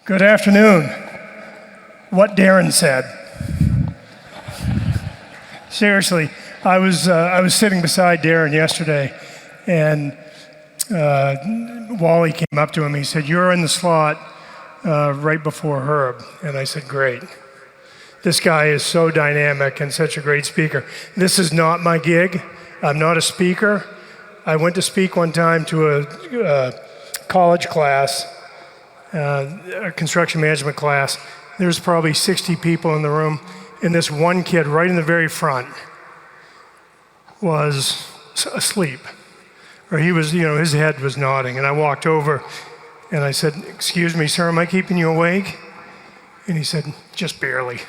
Good afternoon. What Darren said. Seriously, I was sitting beside Darren yesterday, and Wally came up to him. He said, "You're in the slot right before Herb." And I said, "Great. This guy is so dynamic and such a great speaker. This is not my gig. I'm not a speaker. I went to speak one time to a college class, a construction management class. There's probably 60 people in the room, and this one kid right in the very front was asleep. Or he was, his head was nodding. And I walked over and I said, "Excuse me, sir, am I keeping you awake?" And he said, "Just barely."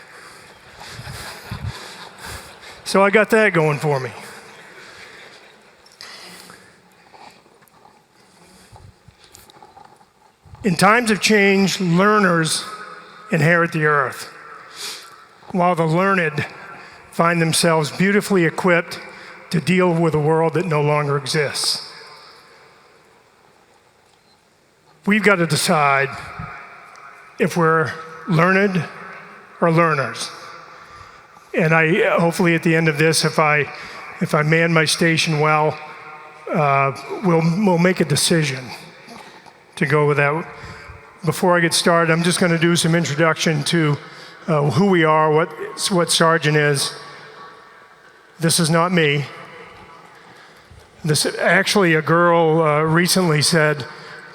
So I got that going for me. In times of change, learners inherit the earth, while the learned find themselves beautifully equipped to deal with a world that no longer exists. We've got to decide if we're learned or learners. And hopefully at the end of this, if I man my station well, we'll make a decision to go with that. Before I get started, I'm just going to do some introduction to who we are, what Sargent is. This is not me. Actually, a girl recently said,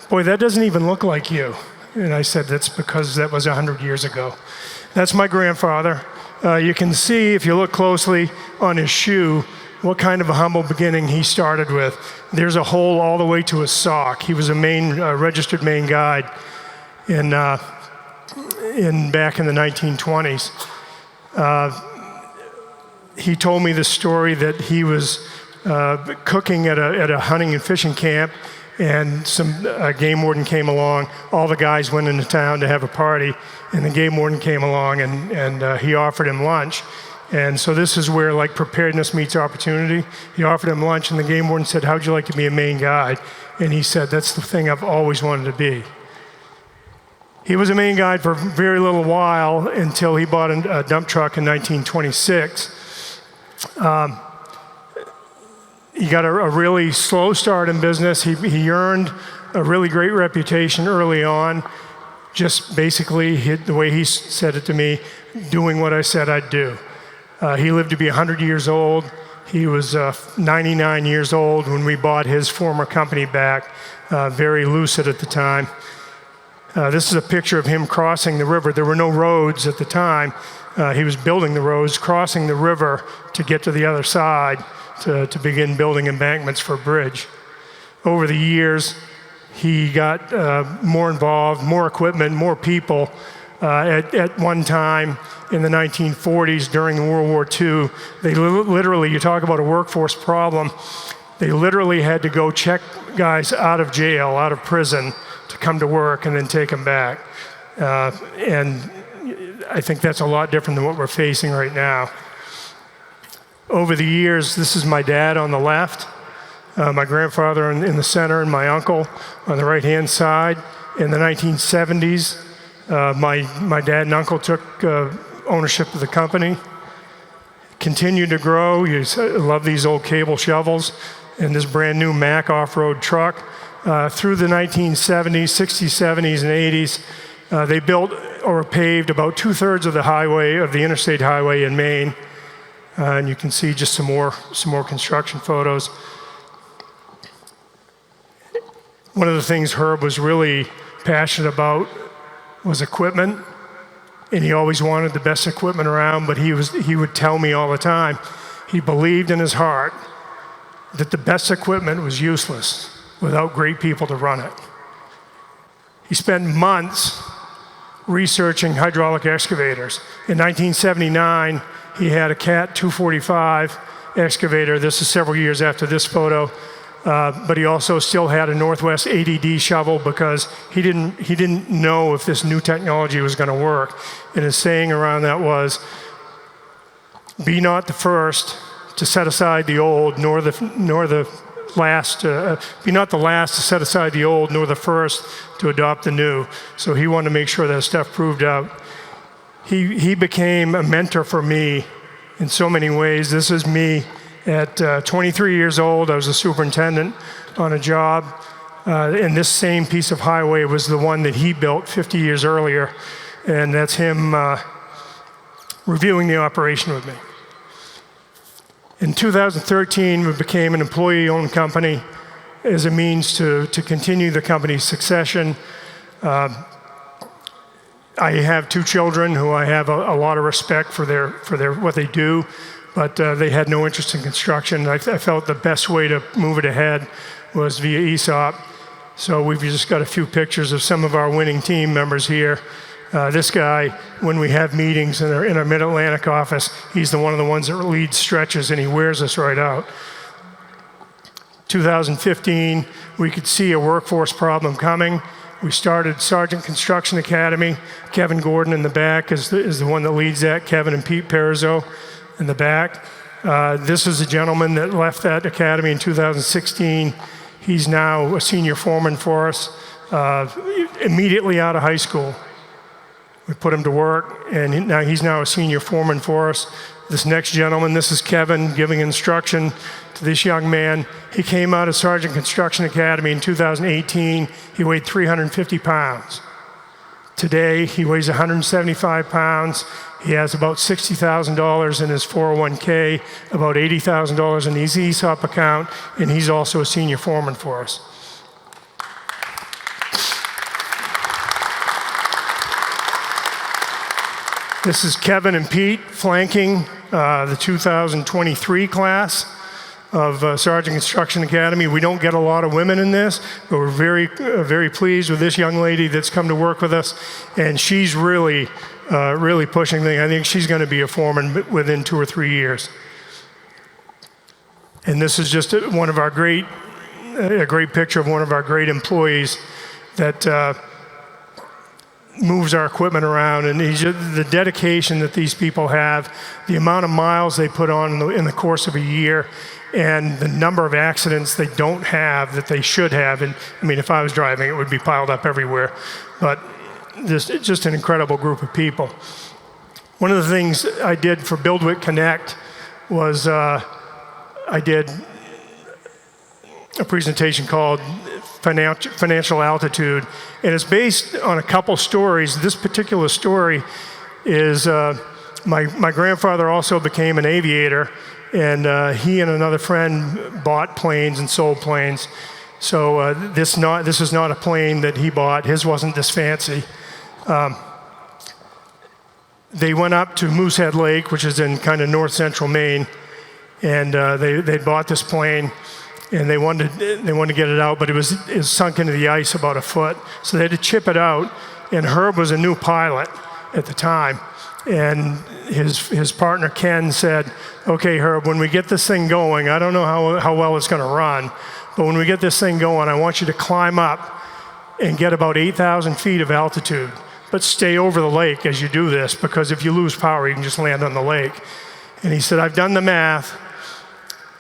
"Boy, that doesn't even look like you." And I said, "That's because that was 100 years ago." That's my grandfather. You can see, if you look closely on his shoe, what kind of a humble beginning he started with. There's a hole all the way to his sock. He was a registered Maine guide back in the 1920s. He told me the story that he was cooking at a hunting and fishing camp, and some game warden came along. All the guys went into town to have a party, and the game warden came along, and he offered him lunch. And so this is where preparedness meets opportunity. He offered him lunch, and the game warden said, "How'd you like to be a Maine guide?" And he said, "That's the thing I've always wanted to be." He was a Maine guide for a very little while until he bought a dump truck in 1926. He got a really slow start in business. He earned a really great reputation early on, just basically, the way he said it to me, doing what I said I'd do. He lived to be 100 years old. He was 99 years old when we bought his former company back, very lucid at the time. This is a picture of him crossing the river. There were no roads at the time. He was building the roads, crossing the river to get to the other side to begin building embankments for a bridge. Over the years, he got more involved, more equipment, more people. At one time in the 1940s, during World War II, they literally, you talk about a workforce problem, they literally had to go check guys out of jail, out of prison, to come to work and then take them back. And I think that's a lot different than what we're facing right now. Over the years, this is my dad on the left, my grandfather in the center, and my uncle on the right-hand side. In the 1970s, my dad and uncle took ownership of the company, continued to grow. You love these old cable shovels and this brand new Mack off-road truck. Through the 1970s, 60s, 70s, and 80s, they built or paved about 2/3 of the interstate highway in Maine. And you can see just some more construction photos. One of the things Herb was really passionate about was equipment, and he always wanted the best equipment around, but he would tell me all the time, he believed in his heart that the best equipment was useless without great people to run it. He spent months researching hydraulic excavators. In 1979, he had a Cat 245 excavator. This is several years after this photo. But he also still had a Northwest ADD shovel because he didn't know if this new technology was going to work. And his saying around that was, "Be not the first to set aside the old, nor the not the last to set aside the old, nor the first to adopt the new. So he wanted to make sure that stuff proved out. He became a mentor for me in so many ways. This is me at 23 years old. I was a superintendent on a job, and this same piece of highway was the one that he built 50 years earlier, and that's him reviewing the operation with me. In 2013, we became an employee-owned company as a means to continue the company's succession. I have 2 children who I have a lot of respect for what they do, but they had no interest in construction. I felt the best way to move it ahead was via ESOP. So we've just got a few pictures of some of our winning team members here. This guy, when we have meetings in our Mid-Atlantic office, he's one of the ones that leads stretches, and he wears us right out. 2015, we could see a workforce problem coming. We started Sargent Construction Academy. Kevin Gordon in the back is the one that leads that. Kevin and Pete Perizzo in the back. This is a gentleman that left that academy in 2016. He's now a senior foreman for us, immediately out of high school. We put him to work, and he's now a senior foreman for us. This next gentleman, this is Kevin giving instruction to this young man. He came out of Sargent Construction Academy in 2018. He weighed 350 pounds. Today, he weighs 175 pounds. He has about $60,000 in his 401k, about $80,000 in his ESOP account, and he's also a senior foreman for us. This is Kevin and Pete flanking the 2023 class of Sargent Construction Academy. We don't get a lot of women in this, but we're very pleased with this young lady that's come to work with us, and she's really pushing things. I think she's going to be a foreman within 2 or 3 years. And this is just a great picture of one of our great employees that moves our equipment around, and the dedication that these people have, the amount of miles they put on in the course of a year, and the number of accidents they don't have that they should have. And I mean, if I was driving, it would be piled up everywhere. But just an incredible group of people. One of the things I did for BuildWitt Connect was I did a presentation called Financial Altitude, and it's based on a couple stories. This particular story is my grandfather also became an aviator, and he and another friend bought planes and sold planes. So this is not a plane that he bought. His wasn't this fancy. They went up to Moosehead Lake, which is in kind of north central Maine, and they bought this plane. And they wanted to get it out, but it was sunk into the ice about a foot. So they had to chip it out, and Herb was a new pilot at the time. And his partner, Ken, said, okay, Herb, when we get this thing going, I don't know how well it's going to run, but when we get this thing going, I want you to climb up and get about 8,000 feet of altitude, but stay over the lake as you do this, because if you lose power, you can just land on the lake. And he said, I've done the math.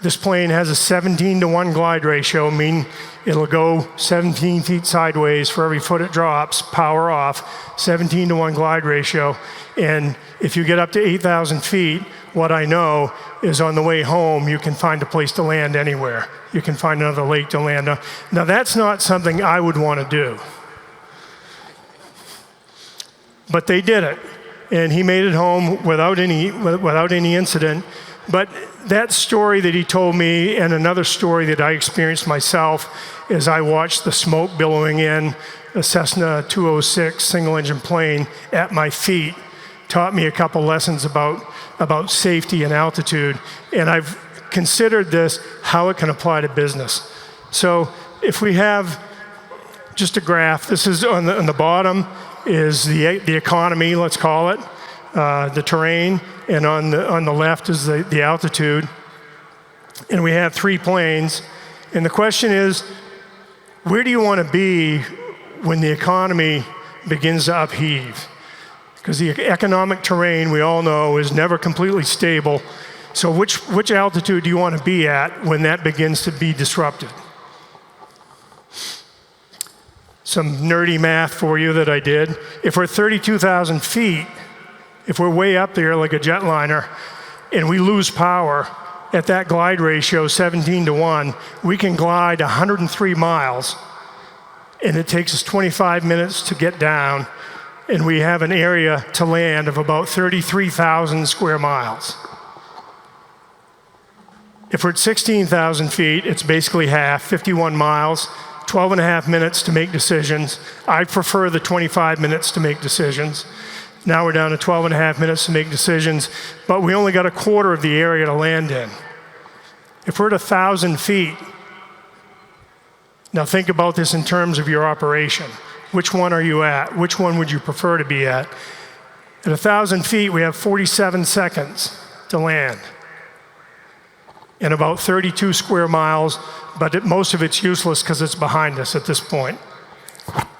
This plane has a 17-to-1 glide ratio, meaning it'll go 17 feet sideways for every foot it drops, power off, 17-to-1 glide ratio. And if you get up to 8,000 feet, what I know is on the way home, you can find a place to land anywhere. You can find another lake to land on. Now, that's not something I would want to do. But they did it, and he made it home without any incident. But that story that he told me, and another story that I experienced myself as I watched the smoke billowing in a Cessna 206 single-engine plane at my feet, taught me a couple lessons about safety and altitude. And I've considered this, how it can apply to business. So if we have just a graph, this is on the bottom is the economy, let's call it, the terrain, and on the left is the altitude. And we have 3 planes. And the question is, where do you want to be when the economy begins to upheave? Because the economic terrain, we all know, is never completely stable. So which altitude do you want to be at when that begins to be disrupted? Some nerdy math for you that I did. If we're 32,000 feet, if we're way up there like a jetliner, and we lose power at that glide ratio 17-1, we can glide 103 miles, and it takes us 25 minutes to get down, and we have an area to land of about 33,000 square miles. If we're at 16,000 feet, it's basically half, 51 miles, 12 and a half minutes to make decisions. I prefer the 25 minutes to make decisions. Now we're down to 12 and a half minutes to make decisions, but we only got a quarter of the area to land in. If we're at 1,000 feet, now think about this in terms of your operation. Which one are you at? Which one would you prefer to be at? At 1,000 feet, we have 47 seconds to land and about 32 square miles, but most of it's useless because it's behind us at this point.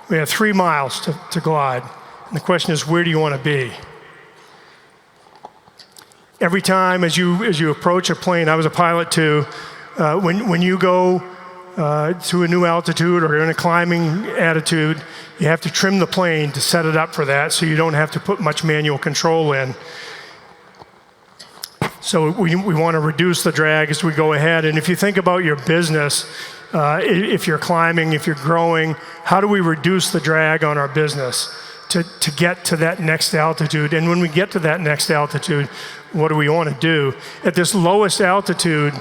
We have 3 miles to glide. And the question is, where do you want to be? Every time as you approach a plane, I was a pilot too, when you go to a new altitude or in a climbing attitude, you have to trim the plane to set it up for that so you don't have to put much manual control in. So we want to reduce the drag as we go ahead. And if you think about your business, if you're climbing, if you're growing, how do we reduce the drag on our business to get to that next altitude? And when we get to that next altitude, what do we want to do? At this lowest altitude,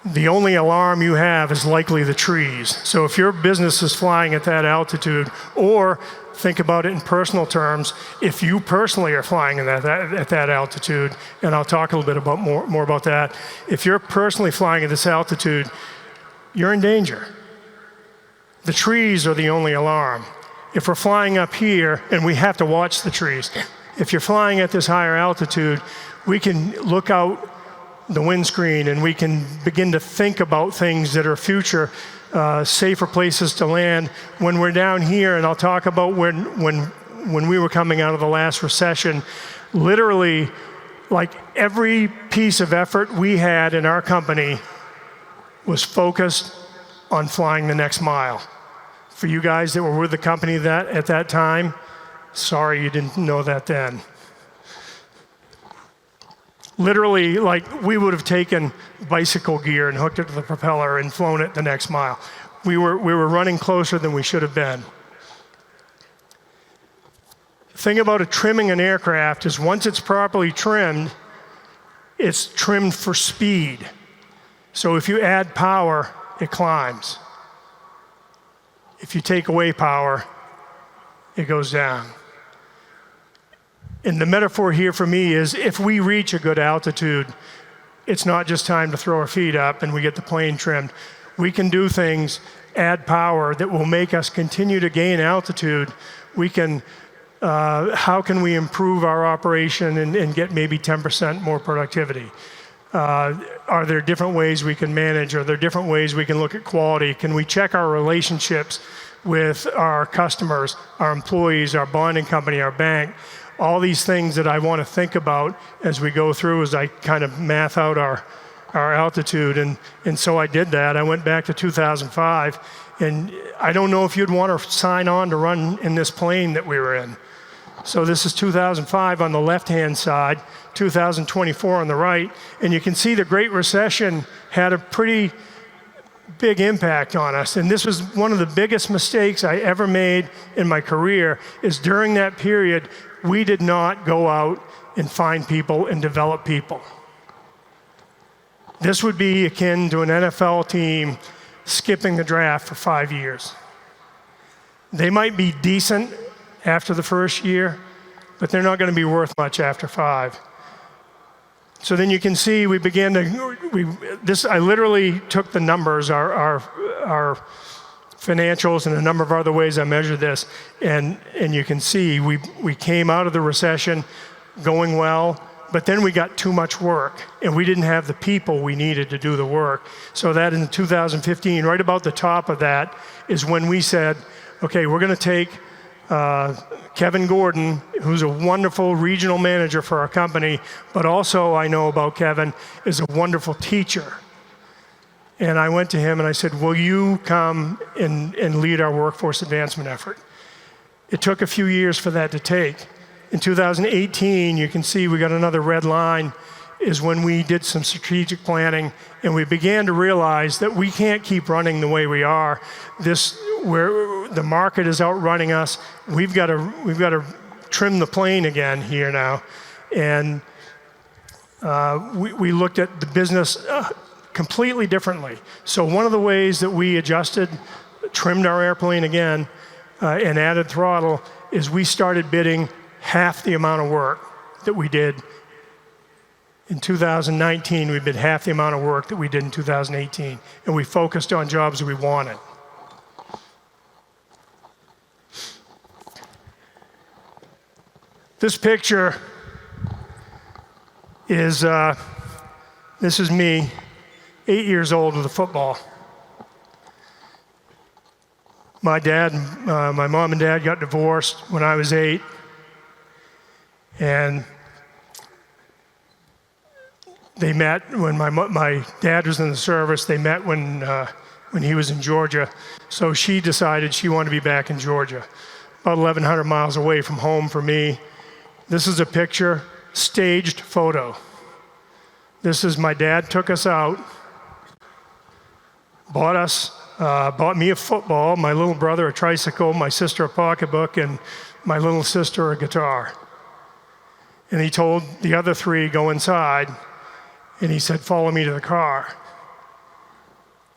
the only alarm you have is likely the trees. So if your business is flying at that altitude, or think about it in personal terms, if you personally are flying at that altitude, and I'll talk a little bit about more about that, if you're personally flying at this altitude, you're in danger. The trees are the only alarm. If we're flying up here, and we have to watch the trees, if you're flying at this higher altitude, we can look out the windscreen and we can begin to think about things that are future safer places to land. When we're down here, and I'll talk about when we were coming out of the last recession, literally, like every piece of effort we had in our company was focused on flying the next mile. For you guys that were with the company at that time, sorry you didn't know that then. Literally, like we would have taken bicycle gear and hooked it to the propeller and flown it the next mile. We were running closer than we should have been. The thing about trimming an aircraft is once it's properly trimmed, it's trimmed for speed. So if you add power, it climbs. If you take away power, it goes down. And the metaphor here for me is if we reach a good altitude, it's not just time to throw our feet up and we get the plane trimmed. We can do things, add power that will make us continue to gain altitude. We can, how can we improve our operation and get maybe 10% more productivity? Are there different ways we can manage? Are there different ways we can look at quality? Can we check our relationships with our customers, our employees, our bonding company, our bank? All these things that I want to think about as we go through as I kind of math out our altitude. And so I did that. I went back to 2005. And I don't know if you'd want to sign on to run in this plane that we were in. So this is 2005 on the left-hand side, 2024 on the right. And you can see the Great Recession had a pretty big impact on us. And this was one of the biggest mistakes I ever made in my career, is during that period, we did not go out and find people and develop people. This would be akin to an NFL team skipping the draft for 5 years. They might be decent after the first year, but they're not going to be worth much after 5. So then you can see we began to, I literally took the numbers, our financials and a number of other ways I measure this, and you can see we came out of the recession going well, but then we got too much work, and we didn't have the people we needed to do the work. So that in 2015, right about the top of that, is when we said, okay, we're going to take Kevin Gordon, who's a wonderful regional manager for our company, but also I know about Kevin, is a wonderful teacher. And I went to him and I said, will you come and lead our workforce advancement effort? It took a few years for that to take. In 2018, you can see we got another red line, is when we did some strategic planning and we began to realize that we can't keep running the way we are. Where the market is outrunning us, we've got to trim the plane again here now. And we looked at the business completely differently. So one of the ways that we adjusted, trimmed our airplane again, and added throttle is we started bidding half the amount of work that we did in 2019. We bid half the amount of work that we did in 2018, and we focused on jobs that we wanted. This picture is, this is me, 8 years old with a football. My mom and dad got divorced when I was 8, and they met when my dad was in the service. They met when he was in Georgia. So she decided she wanted to be back in Georgia, about 1,100 miles away from home for me. This is a picture, staged photo. This is my dad took us out, bought me a football, my little brother a tricycle, my sister a pocketbook, and my little sister a guitar. And he told the other three, go inside, and he said, follow me to the car.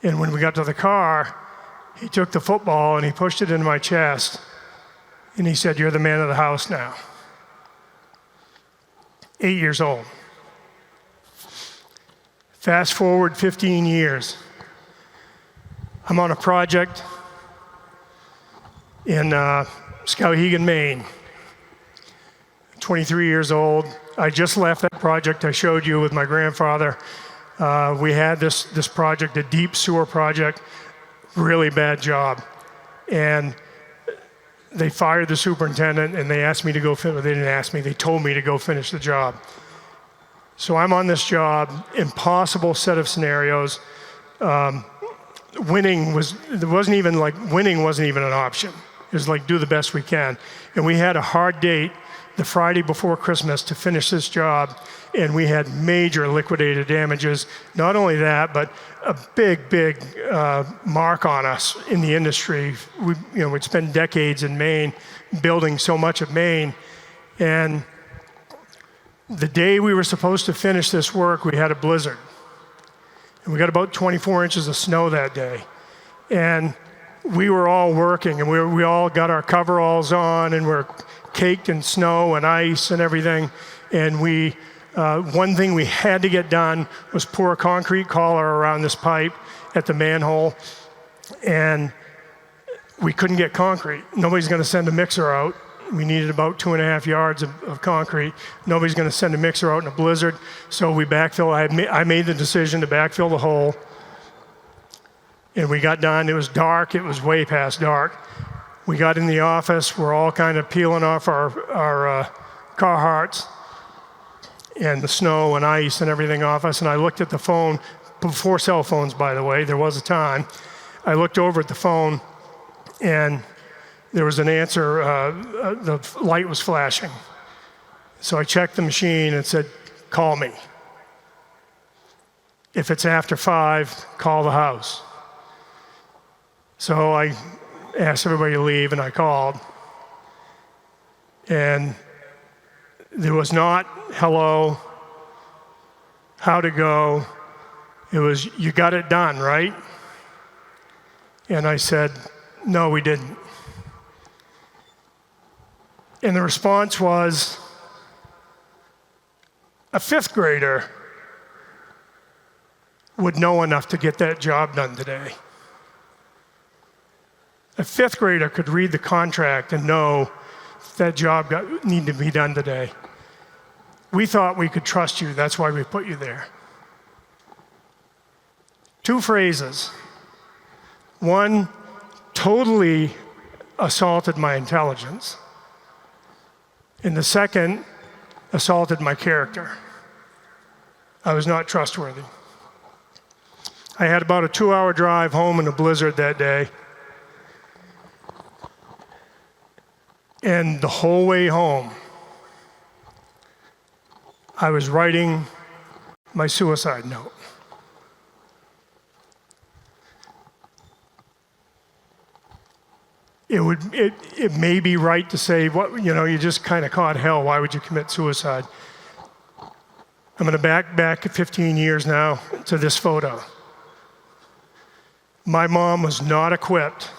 And when we got to the car, he took the football and he pushed it into my chest, and he said, you're the man of the house now. 8 years old. Fast forward 15 years. I'm on a project in Skowhegan, Maine. 23 years old. I just left that project I showed you with my grandfather. We had this project, a deep sewer project, really bad job. And they fired the superintendent and they asked me to go finish. They didn't ask me, they told me to go finish the job. So I'm on this job, impossible set of scenarios. Winning wasn't even an option. It was like, do the best we can. And we had a hard date the Friday before Christmas to finish this job, and we had major liquidated damages. Not only that, but a big mark on us in the industry. We'd spend decades in Maine building so much of Maine, and the day we were supposed to finish this work, we had a blizzard. And we got about 24 inches of snow that day. And we were all working, and we all got our coveralls on, and we're caked in snow and ice and everything. And one thing we had to get done was pour a concrete collar around this pipe at the manhole. And we couldn't get concrete. Nobody's going to send a mixer out. We needed about 2.5 yards of concrete. Nobody's going to send a mixer out in a blizzard. So we backfilled. I made the decision to backfill the hole. And we got done. It was dark. It was way past dark. We got in the office. We're all kind of peeling off our Carhartts and the snow and ice and everything off us. And I looked at the phone, before cell phones, by the way. There was a time. I looked over at the phone, and there was an answer. The light was flashing. So I checked the machine and said, call me. If it's after 5, call the house. So I asked everybody to leave, and I called. And there was not, hello, how to go. It was, you got it done, right? And I said, no, we didn't. And the response was, a 5th grader would know enough to get that job done today. A 5th grader could read the contract and know that job needed to be done today. We thought we could trust you. That's why we put you there. 2 phrases. One, totally assaulted my intelligence. And the second assaulted my character. I was not trustworthy. I had about a 2-hour drive home in a blizzard that day. And the whole way home, I was writing my suicide note. It may be right to say, what, you just kind of caught hell. Why would you commit suicide? I'm going to back 15 years now to this photo. My mom was not equipped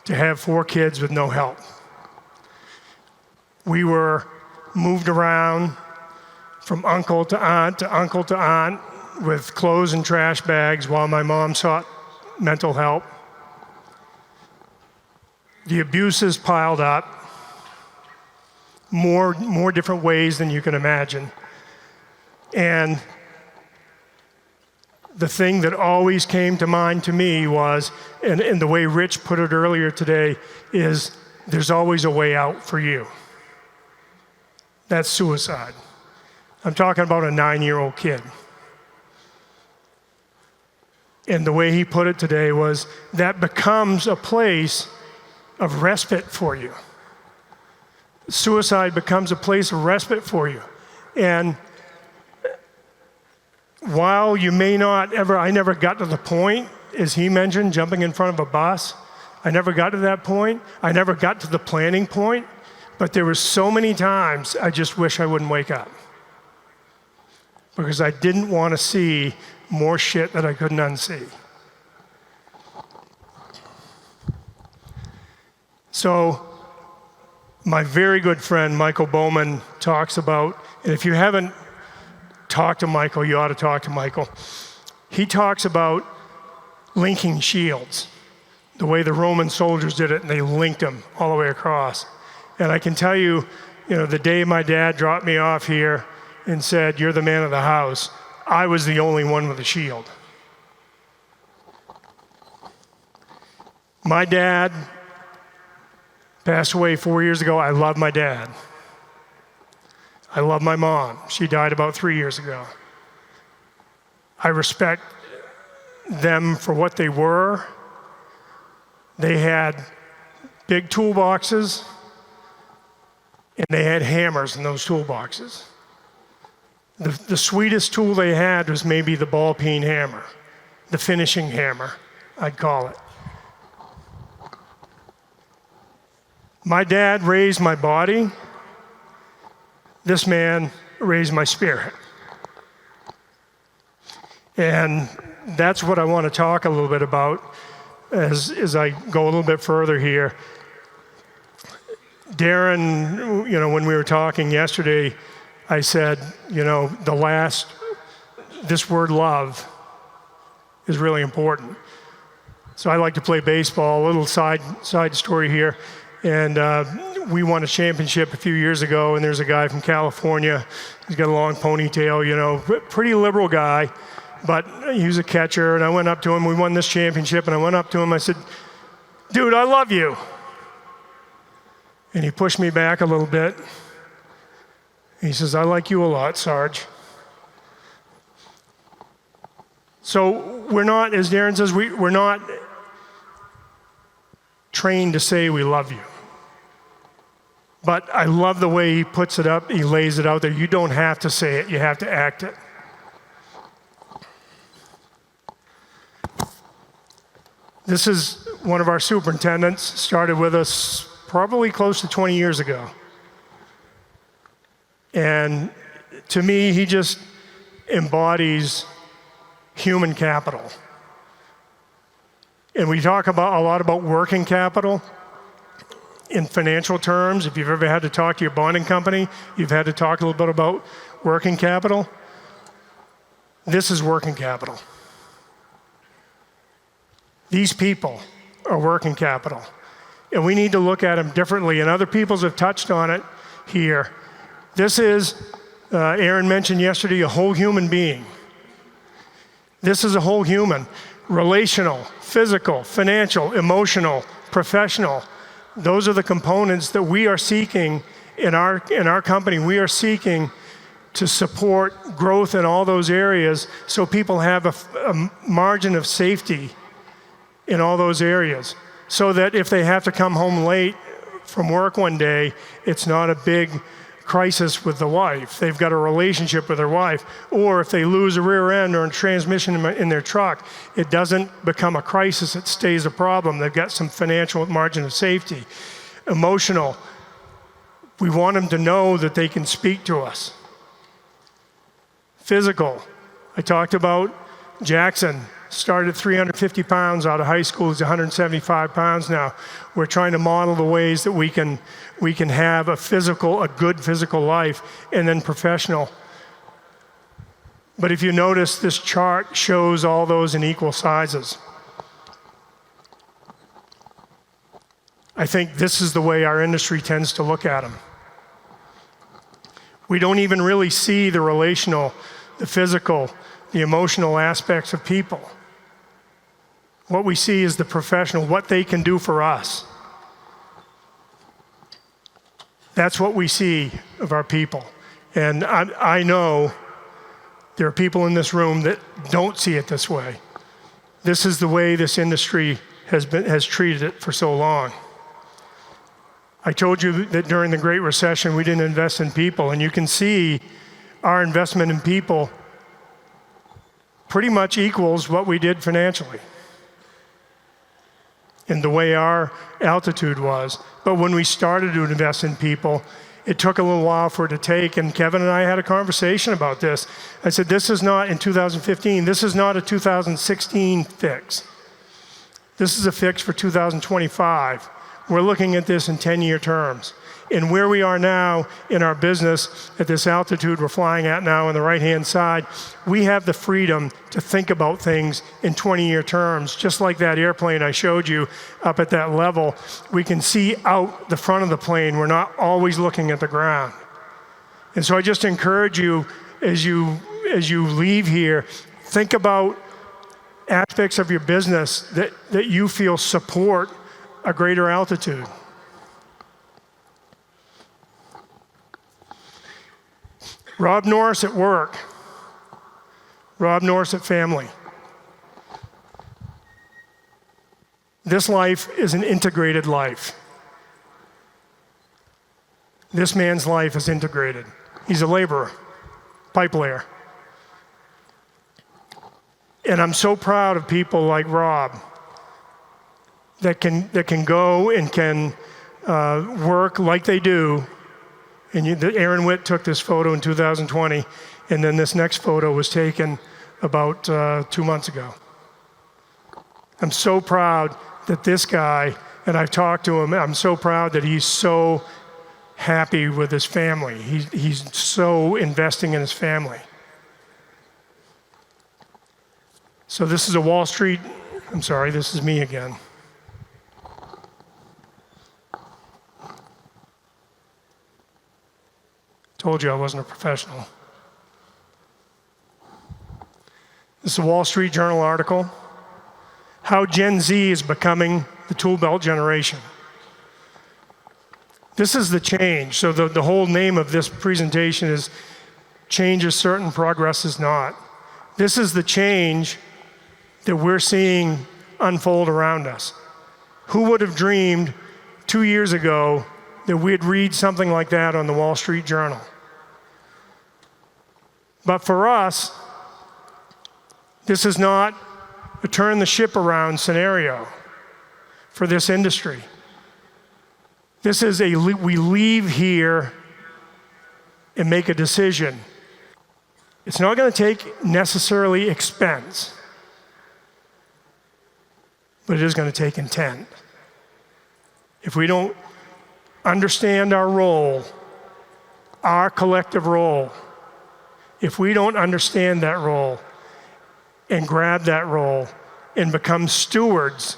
to have 4 kids with no help. We were moved around from uncle to aunt to uncle to aunt with clothes and trash bags while my mom sought mental help. The abuses piled up, more different ways than you can imagine. And the thing that always came to mind to me was, and the way Rich put it earlier today, is there's always a way out for you. That's suicide. I'm talking about a 9-year-old kid. And the way he put it today was that becomes a place of respite for you. Suicide becomes a place of respite for you. And while you may not ever, I never got to the point, as he mentioned, jumping in front of a bus. I never got to that point. I never got to the planning point. But there were so many times I just wish I wouldn't wake up. Because I didn't want to see more shit that I couldn't unsee. So, my very good friend Michael Bowman talks about, and if you haven't talked to Michael, you ought to talk to Michael. He talks about linking shields, the way the Roman soldiers did it, and they linked them all the way across. And I can tell you, the day my dad dropped me off here and said, "You're the man of the house," I was the only one with a shield. My dad passed away 4 years ago. I love my dad. I love my mom. She died about 3 years ago. I respect them for what they were. They had big toolboxes, and they had hammers in those toolboxes. The sweetest tool they had was maybe the ball peen hammer, the finishing hammer, I'd call it. My dad raised my body. This man raised my spirit. And that's what I want to talk a little bit about as I go a little bit further here. Darren, when we were talking yesterday, I said, this word love is really important. So I like to play baseball. A little side story here. And we won a championship a few years ago, and there's a guy from California. He's got a long ponytail, pretty liberal guy, but he was a catcher. And I went up to him. We won this championship, and I went up to him. I said, "Dude, I love you." And he pushed me back a little bit. He says, "I like you a lot, Sarge." So we're not, as Darren says, we're not trained to say we love you. But I love the way he puts it up, he lays it out there. You don't have to say it, you have to act it. This is one of our superintendents, started with us probably close to 20 years ago. And to me, he just embodies human capital. And we talk a lot about working capital in financial terms. If you've ever had to talk to your bonding company, you've had to talk a little bit about working capital. This is working capital. These people are working capital. And we need to look at them differently. And other peoples have touched on it here. This is, Aaron mentioned yesterday, a whole human being. This is a whole human. Relational, physical, financial, emotional, professional. Those are the components that we are seeking in our company. We are seeking to support growth in all those areas so people have a margin of safety in all those areas, so that if they have to come home late from work one day, it's not a big crisis with the wife. They've got a relationship with their wife. Or if they lose a rear end or a transmission in their truck, it doesn't become a crisis, it stays a problem. They've got some financial margin of safety. Emotional, we want them to know that they can speak to us. Physical, I talked about Jackson. Started 350 pounds out of high school. He's 175 pounds now. We're trying to model the ways that we can have a good physical life, and then professional. But if you notice, this chart shows all those in equal sizes. I think this is the way our industry tends to look at them. We don't even really see the relational, the physical, the emotional aspects of people. What we see is the professional, what they can do for us. That's what we see of our people. And I know there are people in this room that don't see it this way. This is the way this industry has treated it for so long. I told you that during the Great Recession, we didn't invest in people, and you can see our investment in people pretty much equals what we did financially in the way our altitude was. But when we started to invest in people, it took a little while for it to take, and Kevin and I had a conversation about this. I said, this is not in 2015, this is not a 2016 fix. This is a fix for 2025. We're looking at this in 10-year terms. And where we are now in our business, at this altitude we're flying at now on the right-hand side, we have the freedom to think about things in 20-year terms. Just like that airplane I showed you up at that level, we can see out the front of the plane. We're not always looking at the ground. And so I just encourage you, as you leave here, think about aspects of your business that you feel support a greater altitude. Rob Norris at work. Rob Norris at family. This life is an integrated life. This man's life is integrated. He's a laborer, pipe layer. And I'm so proud of people like Rob that can go and can work like they do. And Aaron Witt took this photo in 2020, and then this next photo was taken about 2 months ago. I'm so proud that this guy, and I've talked to him, I'm so proud that he's so happy with his family. He's so investing in his family. So this is a Wall Street, I'm sorry, this is me again. Told you I wasn't a professional. This is a Wall Street Journal article. How Gen Z is becoming the tool belt generation. This is the change. So the whole name of this presentation is Change is Certain, Progress is Not. This is the change that we're seeing unfold around us. Who would have dreamed 2 years ago that we'd read something like that on the Wall Street Journal? But for us, this is not a turn the ship around scenario for this industry. This is we leave here and make a decision. It's not going to take necessarily expense, but it is going to take intent. If we don't understand our role, our collective role, if we don't understand that role and grab that role and become stewards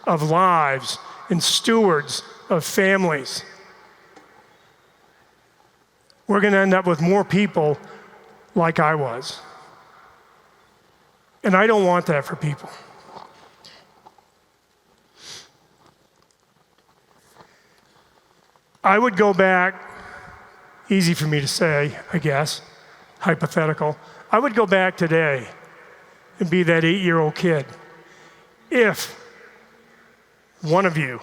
of lives and stewards of families, we're going to end up with more people like I was. And I don't want that for people. I would go back, easy for me to say, I guess, hypothetical. I would go back today and be that 8-year-old kid if one of you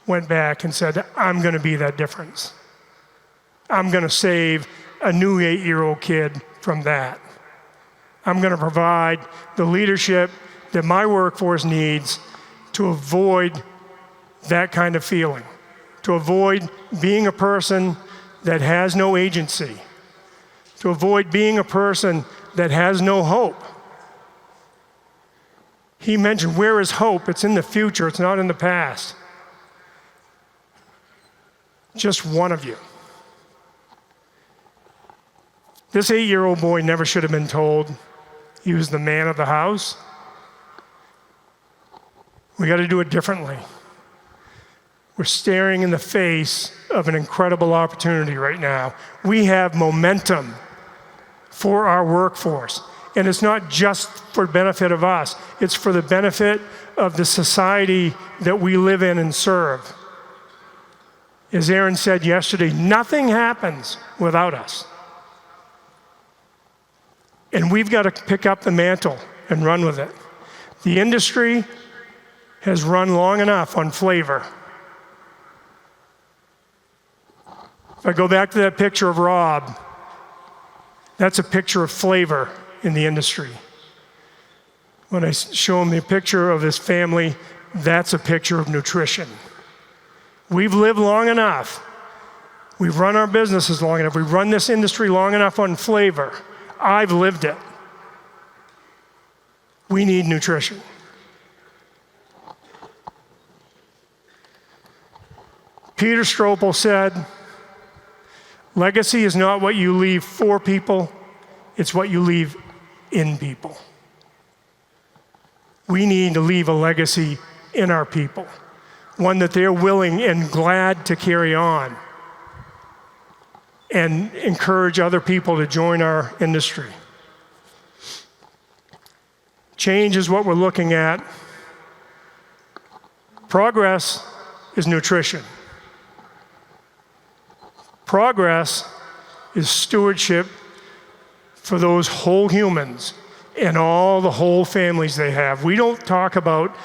went back and said, I'm going to be that difference. I'm going to save a new 8-year-old kid from that. I'm going to provide the leadership that my workforce needs to avoid that kind of feeling, to avoid being a person that has no agency, to avoid being a person that has no hope. He mentioned, where is hope? It's in the future, it's not in the past. Just one of you. This 8-year-old boy never should have been told he was the man of the house. We got to do it differently. We're staring in the face of an incredible opportunity right now. We have momentum for our workforce. And it's not just for the benefit of us. It's for the benefit of the society that we live in and serve. As Aaron said yesterday, nothing happens without us. And we've got to pick up the mantle and run with it. The industry has run long enough on flavor. If I go back to that picture of Rob, that's a picture of flavor in the industry. When I show him the picture of his family, that's a picture of nutrition. We've lived long enough. We've run our businesses long enough. We've run this industry long enough on flavor. I've lived it. We need nutrition. Peter Strople said, legacy is not what you leave for people, it's what you leave in people. We need to leave a legacy in our people, one that they're willing and glad to carry on and encourage other people to join our industry. Change is what we're looking at. Progress is nutrition. Progress is stewardship for those whole humans and all the whole families they have. We don't talk about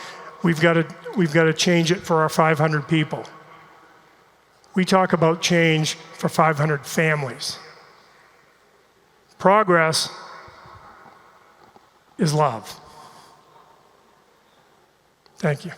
we've got to change it for our 500 people. We talk about change for 500 families. Progress is love. Thank you.